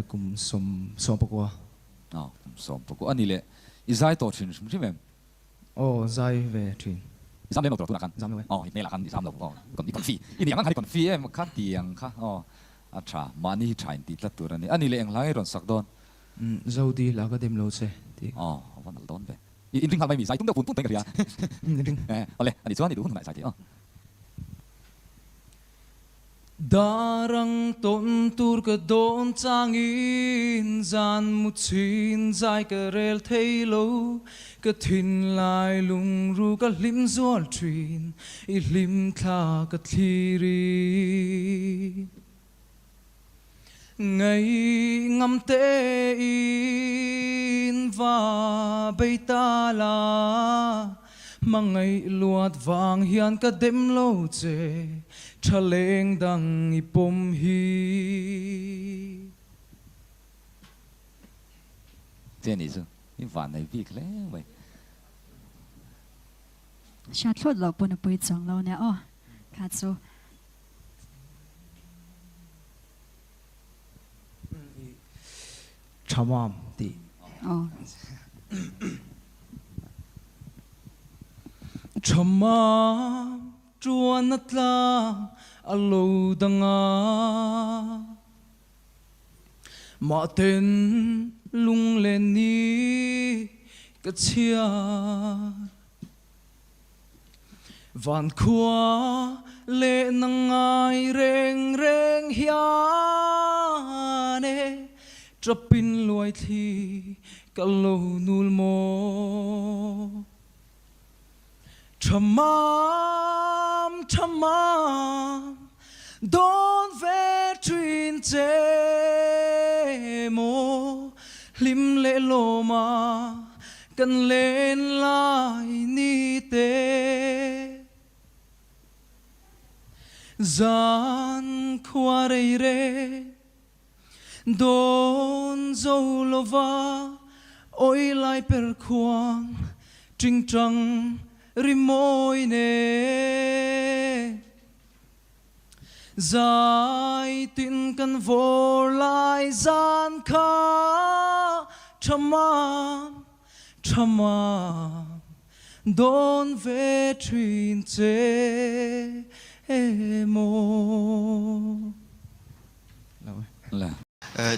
cùng som bọc qua cùng som bọc qua anh lệ izai tổ truyền chúng chứ em zai về truyền Isam lên đầu tu nakan, Isam lên. Ini lah kan Isam đầu, còn đi còn phi, ini yang kan còn phi em kan tiang kan, acha, mani chain ti tlat tu rani, ani le ang lai ron sak don, Zodi là cái đêm lâu xe, van al don be, in ring hal mai mi sai tung dah pun tengah dia, oleh, ani cuan itu pun nak sai Darang ton tur ka don changin zan muthin zai ka rel thailo ka thin lai lung ru ka lim zual trin I lim thla ka thiri ngày ngam te in va beita la mangai luat wang hian ka dem lo che Chaleng dang ipom hi thế này chứ, những vạn này việc lẽ vậy, sát lót lộc bún bưởi chong lâu nè, khát số, chamam ti, chamam chuan atla alo danga ma ten lung lên ni ka chia van khua le nangai reng reng hiane trapin luai thi ka lo nul mo Chamam, chamam, don't vetrin mo lim le loma kan len lai ni te zan khware re don zolova oi lai per khuang trinh trăng rimoi ne zai tin kan vor lai zan kha chamam chamam don ve trin che mo là,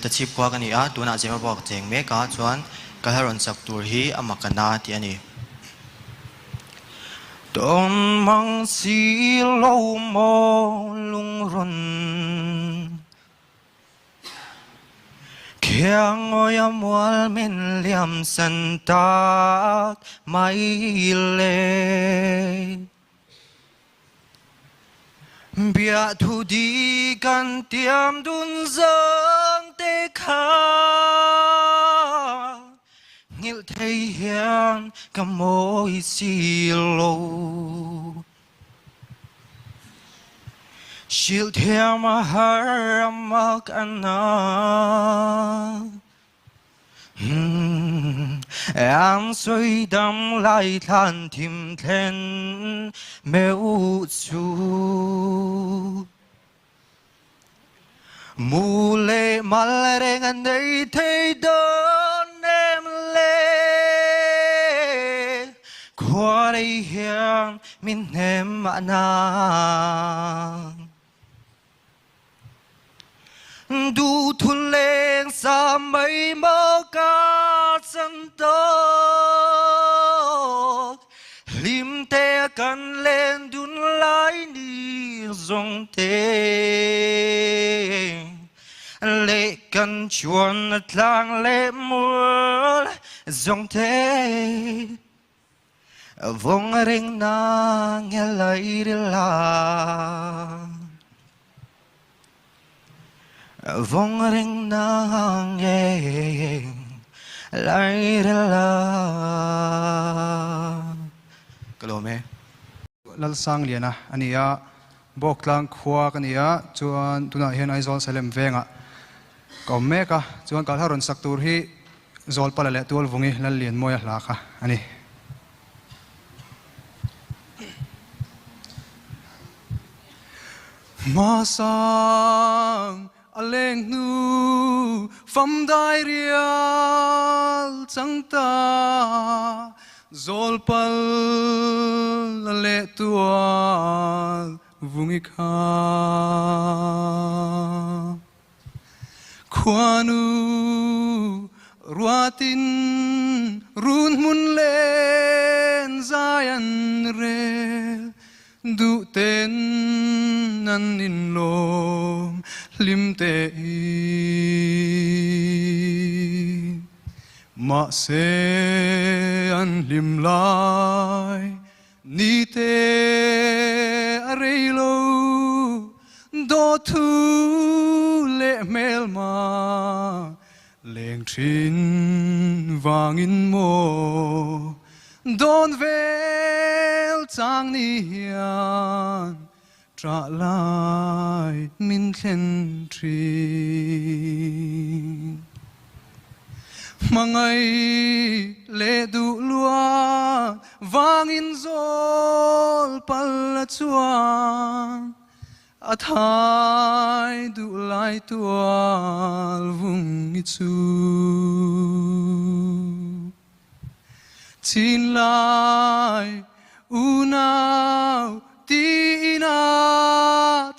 ta chip qua cái này tu na chỉ màบอกเจงเมกาชวนก็ให้รอนสักตัวฮีอามากันนาที่อันนี้Don mang si lâu mô lung run Kia ngồi mual min liam san tak mai le Bia thu di kan tiam dun zang te kha Ngil thấy hiền cả môi xì lô Shil theo mà har mà can Em suy đâm lại than tìm thêm mèo chu Mù lệ mal reng anh đây thấy đơn em lệ Qua đây hiền min em mà nàng Du thun lên xa mây mơ ca chân tóc Lim te cần lên đun lại đi dòng tê Lệ cần chuồn thang lệ mưa dòng tê Vong ring na nghe lời đi la Vong ring na nghe lời đi la Kalau me lal sang liana ania bok lang khwa kania chuan tuna hian ai zol salem venga ko meka chuan kal haron saktur hi zol pala le tul vungi lal lian moya hla kha ani masang aleng nu phẩm đại rial chẳng ta zol pal le tua vungi kha Kwanu ruatin run mun len zayan rel du ten nan in lom lim te ma se an lim lai ni te arelo do thu lệ mel ma leng trin vang in mo don vel chang ni hian tra lai min khen trin mangai le du lua vang in zol pal chuan a thai du lai tual vung i chu chin lai u nau ti na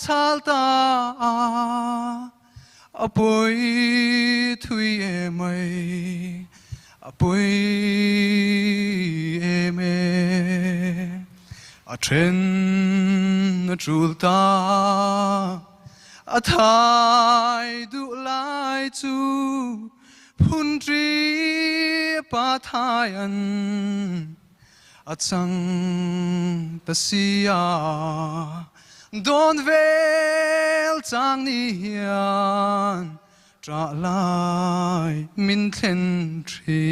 chal ta apoi thui e mai apoi e me a tren a chulta a thai du lai chu phun tri pa thai an a chang ta sia don vel chang ni hian tra lai min thlen tri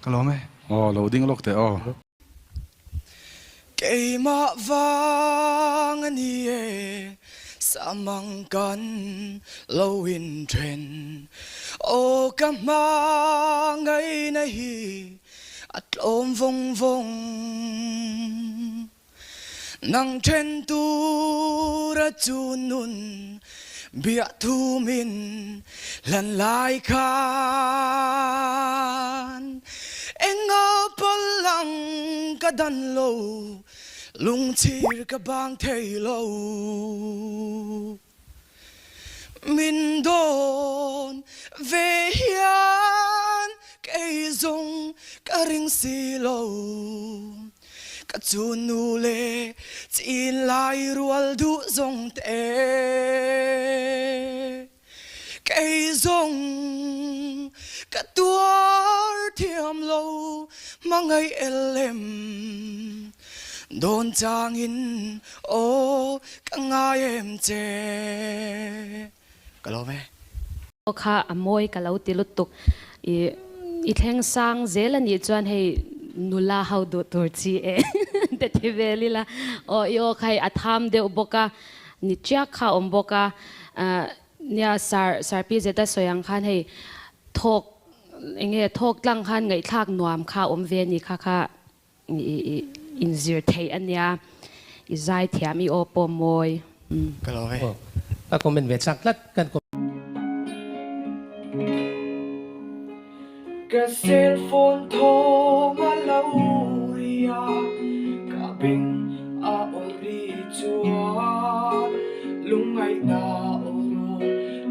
kalome loading lok te Kay mawang niye samang kan lowin tren o kamangay neih at lom vong vong nang tren tu ra chunun bia thu min lan lai kan enga palang kadan lo lung chir ka bang thei lo min don ve hian kei zong ka ring si lo ka chun nu le chin lai rual du zong te kei zong ka tuar thiam lo mangai elem don changin o ka ngai em che kalo me kha amoi kalau tilutuk i thleng sang zelani chuan hei nula how do torchi e te thiveli la o yo khai atham de boka ni chia kha omboka nia sarpi zeta soyang khan hei thok enge thok tlang khan ngai thak nuam kha omve ni kha kha inzir thei ania i zai thiam i opo moi kalo me a komen ve chak lat kan Ka cell phone thong a lâu ria ka bing a ori chua lung ai na oro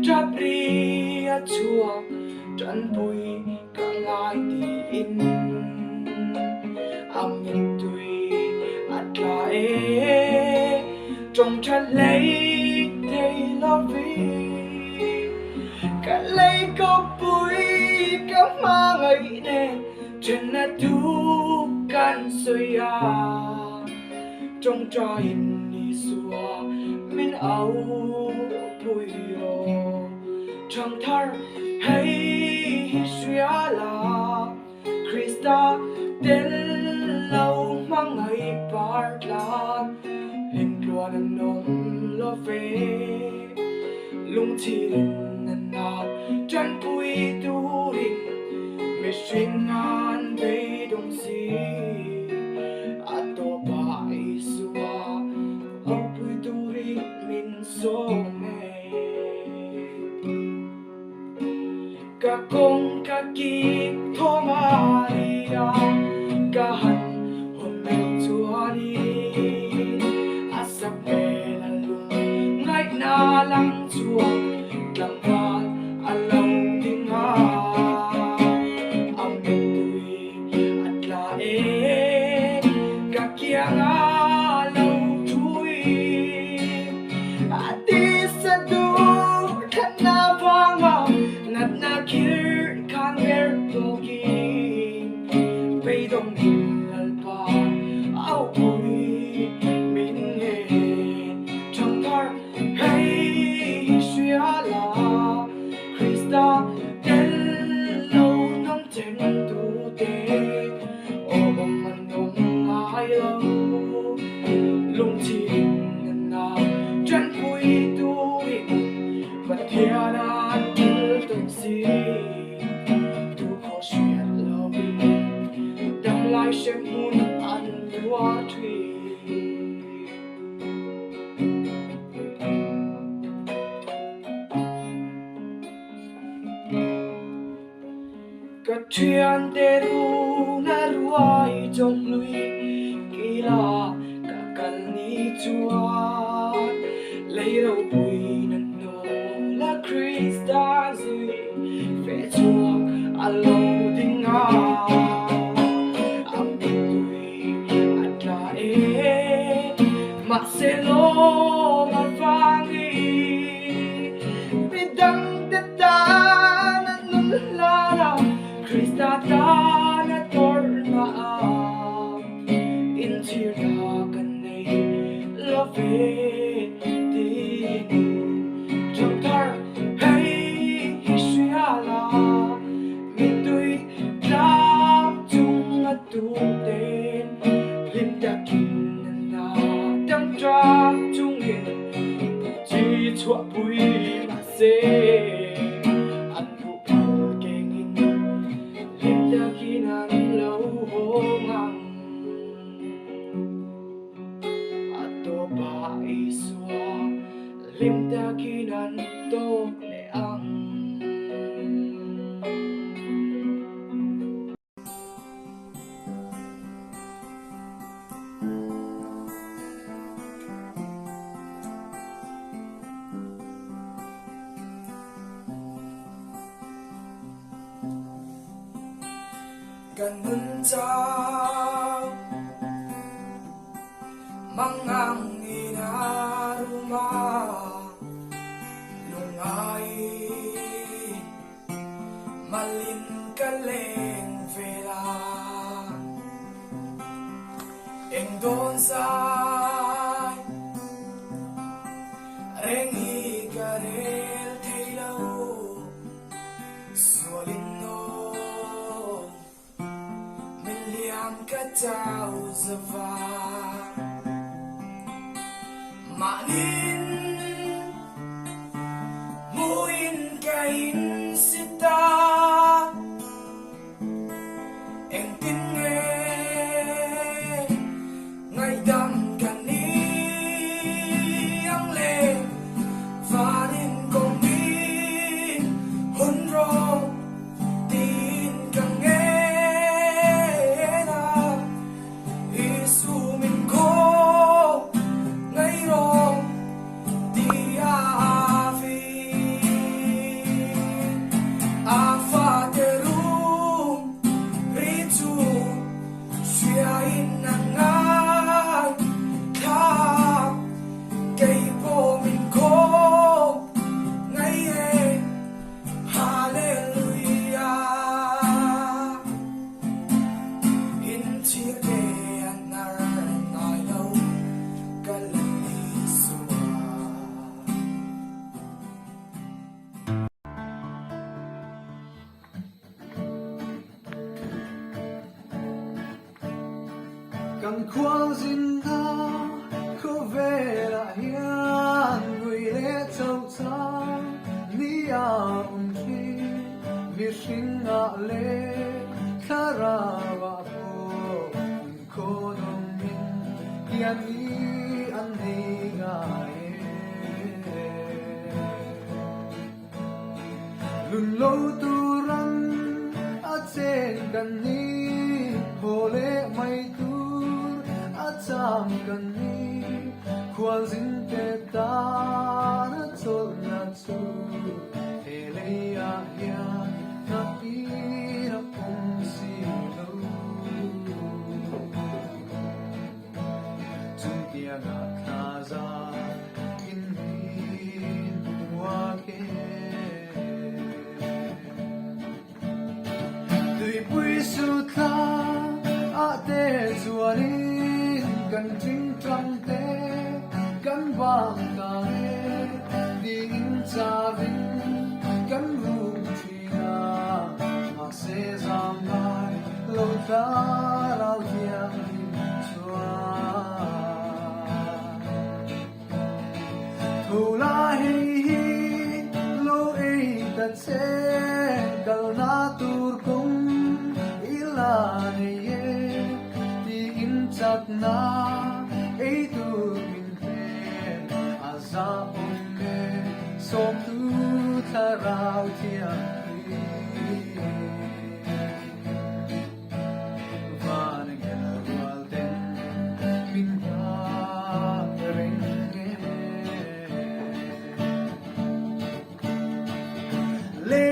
chap ria chua tran pui ka ngai ti in amin tui atla e trong chan lấy thei lo vi ka lấy có bụi ka mang ấy nè trên là tu can soi à trong trái ni xua min áo bụi ro trong thar hay xuyên là Krista đến lâu mang ấy part lan hình loan nông lo về lung chi na chân bụi tu rin mi xuyên ngan về đông si ato bai xua au bụi tu rin min so me ka kong ka kik thoma ria ka han hon mel chuani asap mel alung ngai na lang chuang lang van alang dinga amin tui atla ka kianga lau tui ati sa du kana vanga nat na kir kan ver toki pe dong hil pa au ui min he chang thar hey shia la krista del lo nam chen tu te o man dong ai lo lung chin na chân pui tu vật thia na từng si tu khó xuyên lâu đăng lại xem muốn ăn tua thủy các thuyền để ru na ruai trong lui kila các cần ni chuan lấy đâu bụi năn nô la Krista zui phê chuak alo ding a am tui atla ma se lo ma fangi bidang de ta na nun la la Krista ta na torna in tira kan nei love trong thar hey shiala min tui lap chung a tu ten lim ta kin na dang tra chung hin chi chua pui ma se an bu keng in lim ta kin an lo ngang ato ba iswa lim ta kinan to le ang ganun chao mangang inaruma lungai malin kaleng vela eng don sai reng hi garel thailo sualin no miliam ka chau zava manin muin kain sita eng tin nghe ngày đamกันนี้ang le vanin kong min hun ro tin kang nghe na isu min ko ngày ro kan kwang zin na ko vela hian ngui le chau chang ni a ki mi sing a le karawa ko dong min yan ni an nei ga lun lo tu chen kan ni hole mai tur a cham kan ni khuan zin te ta na chol na chu hele ya ya na pi na pum si lo chung tia na kha za in min wa ke tui pui su tha a te chuanin kan thing tang te kan wang ta he ding cha vin kan ru thina ma se zam mai lo ta lao thiang chua thu la hi lo e ta che dal na tur kum ila ne ye di in chak na e tur min te aza om me som tu tharau thiam van gen wal ten min ha reng le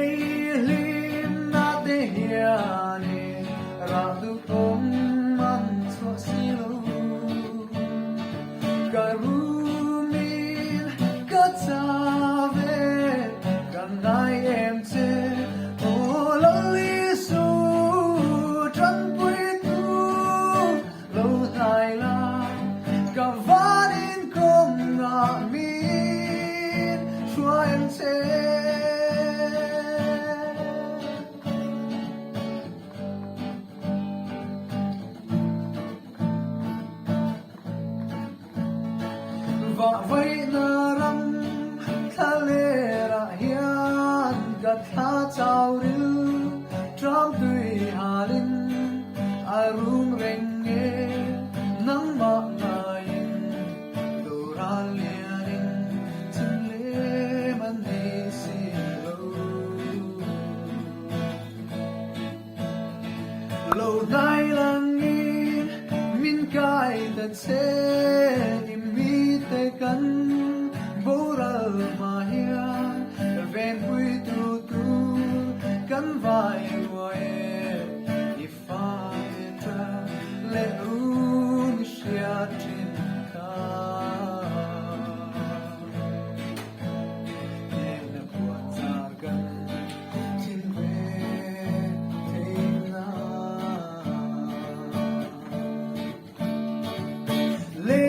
lim na de hiane ra du om man so silo karumin katave kanai em che o lali su tran pui tu lo tai la kavanin kom na min shua em che va vai na ram thale ra hian ga tha chau ril tram tui halin arum reng nge nang ma ngain dora lianin chin le man ni si lo nai lang in min kai ta che mi te kan boral ma hian ven pui tu tu kan vai moi if I tra le un sia tin ka nem na puan zar gan tin ve te na le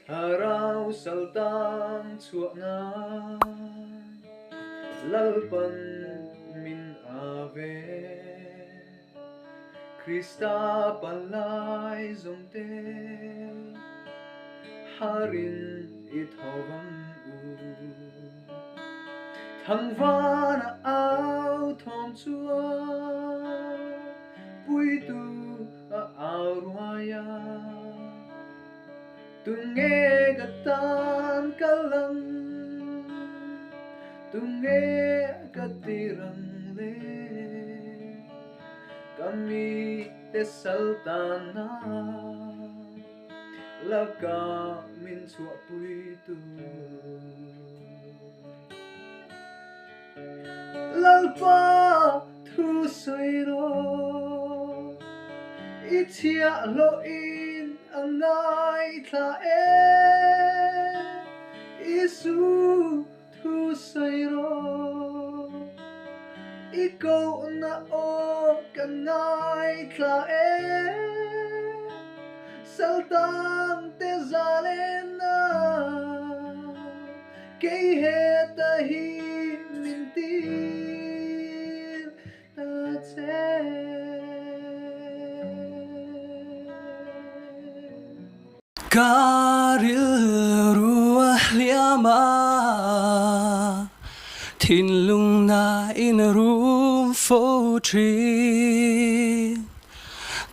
Harau saltang chuakna lalpan min ave Krista palai zongte harin ithovam u thangvana au thom chua pui tu a au ruaya tunge gatan kalang tunge katirang le kami te saltana laka min chua pui tu lalpa thu soi ro ichia lo in angai tha e is Giêsu thu say ro ikaw na o kanay tlae saltang te zalena kay heta hi mintir ta Karil ruah liama Thin lung na in room for tree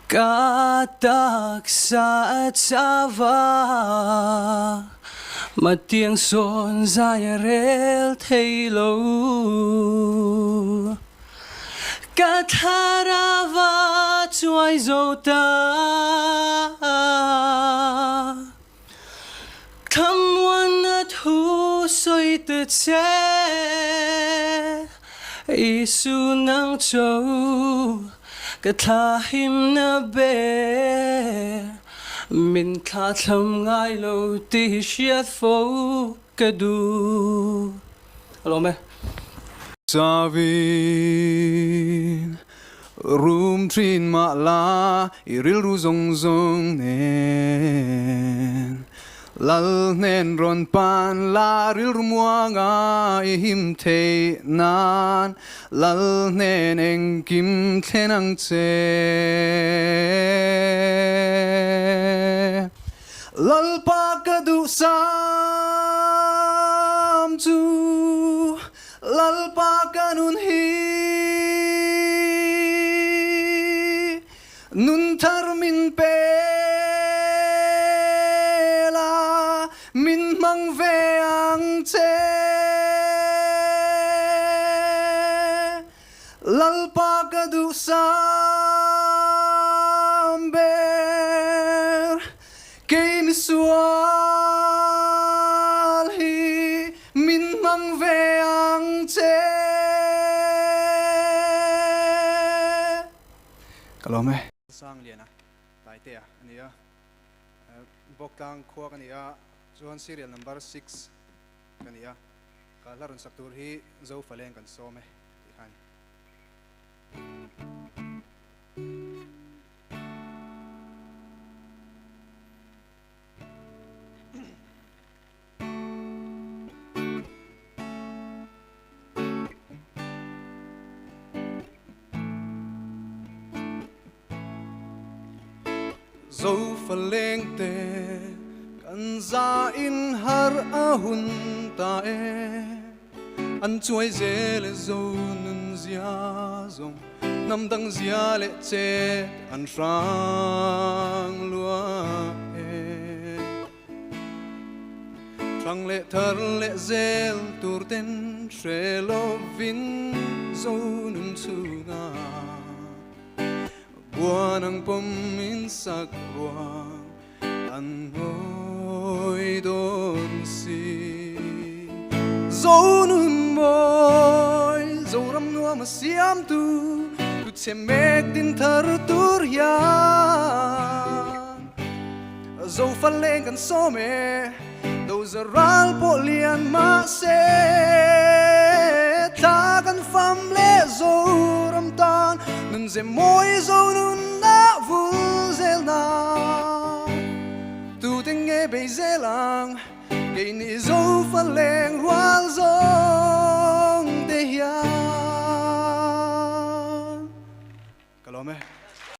Katak sa at sava Matiang son zayarel taylo Katharava tuay zota Kamwan at husoy tetse Isu ng chow Kathahim na be Min katham ngay lo ti siat fo kadu Hello me Savin Room trin ma la Iril ru zong zong nen Lal nen ron pan la ril rumuanga ihim te nan Lal nen eng kim tenang te Lal pa kadu sam tu Lal pa kanun hi Nun tar min pe Min mang ve ang te Lalpa kadu samber Kay misual hi Min mang ve ang te Kalome sang lian Taitea ania boklang khuak ania Zuhan serial number 6 kaniya kalarun saktur hi zo faleng kan some ihan zo faleng te Kan za in har ahun ta An chuai zele zo nun zia zong Nam dang zia le che an rang lua Trăng le thar le zel tur ten Tre lo vin zo nun chu nga Buwan ang pamin sak ruang An oi don si Zo nun boy Zo ram nua ma siam tu Tu che mek din thar tur yan Zo faleng kan some Do zaral po lian ma se Ta kan fam le zo ram tan Nun ze moi zo nun na vul zel na Tu tình nghe bây giờ lang Cây ni dâu phát leng roal zong te hiang Kalome